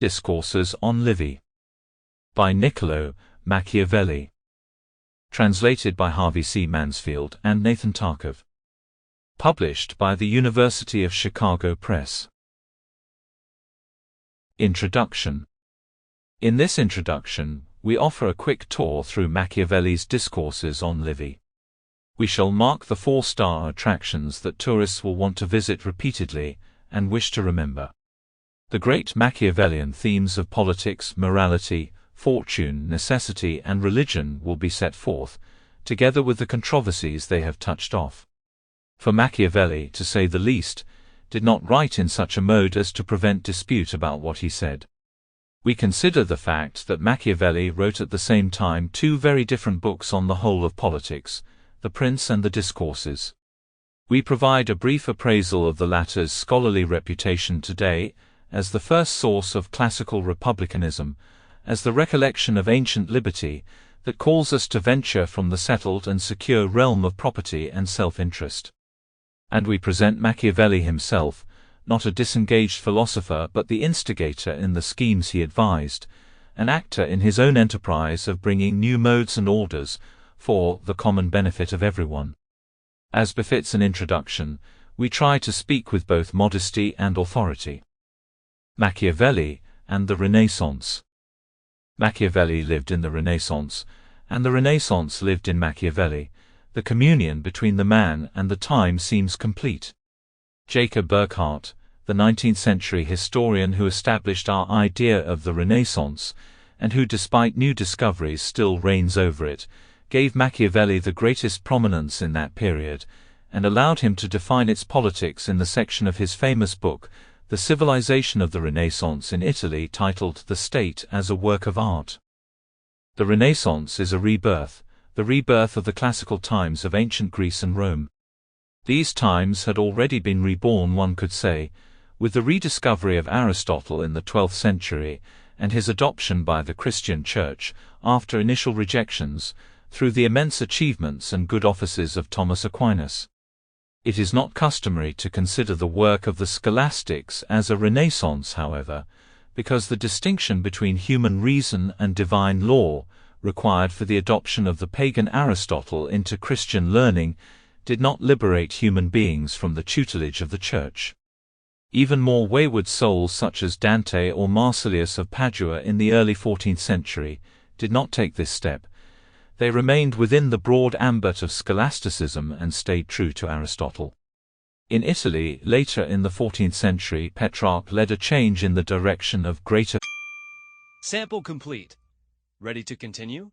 Discourses on Livy by Niccolo Machiavelli. Translated by Harvey C. Mansfield and Nathan Tarcov. Published by the University of Chicago Press. Introduction. In this introduction, we offer a quick tour through Machiavelli's Discourses on Livy. We shall mark the 4-star attractions that tourists will want to visit repeatedly and wish to remember. The great Machiavellian themes of politics, morality, fortune, necessity, and religion will be set forth, together with the controversies they have touched off. For Machiavelli, to say the least, did not write in such a mode as to prevent dispute about what he said. We consider the fact that Machiavelli wrote at the same time 2 very different books on the whole of politics, The Prince and the Discourses. We provide a brief appraisal of the latter's scholarly reputation today, as the first source of classical republicanism, as the recollection of ancient liberty that calls us to venture from the settled and secure realm of property and self-interest. And we present Machiavelli himself, not a disengaged philosopher but the instigator in the schemes he advised, an actor in his own enterprise of bringing new modes and orders for the common benefit of everyone. As befits an introduction, we try to speak with both modesty and authority. Machiavelli and the Renaissance. Machiavelli lived in the Renaissance, and the Renaissance lived in Machiavelli. The communion between the man and the time seems complete. Jacob Burckhardt, the 19th-century historian who established our idea of the Renaissance, and who despite new discoveries still reigns over it, gave Machiavelli the greatest prominence in that period, and allowed him to define its politics in the section of his famous book, The Civilization of the Renaissance in Italy, titled The State as a Work of Art. The Renaissance is a rebirth, the rebirth of the classical times of ancient Greece and Rome. These times had already been reborn, one could say, with the rediscovery of Aristotle in the 12th century, and his adoption by the Christian Church, after initial rejections, through the immense achievements and good offices of Thomas Aquinas. It is not customary to consider the work of the scholastics as a renaissance, however, because the distinction between human reason and divine law, required for the adoption of the pagan Aristotle into Christian learning, did not liberate human beings from the tutelage of the Church. Even more wayward souls such as Dante or Marsilius of Padua in the early 14th century did not take this step. They remained within the broad ambit of scholasticism and stayed true to Aristotle. In Italy, later in the 14th century, Petrarch led a change in the direction of greater. Sample complete. Ready to continue?